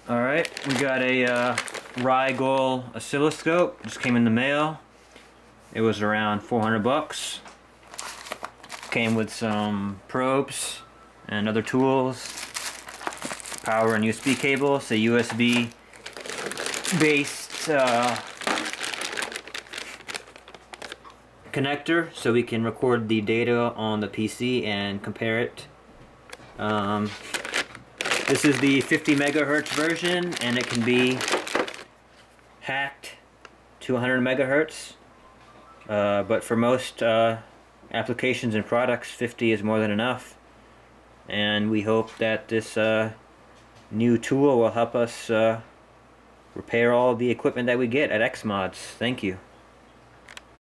Alright, we got a Rigol oscilloscope. Just came in the mail. It was around 400 bucks. Came with some probes and other tools, power and USB cable. It's a USB based connector, so we can record the data on the PC and compare it. This is the 50 megahertz version, and it can be hacked to 100 megahertz. But for most applications and products, 50 is more than enough. And we hope that this new tool will help us repair all the equipment that we get at Xmods. Thank you.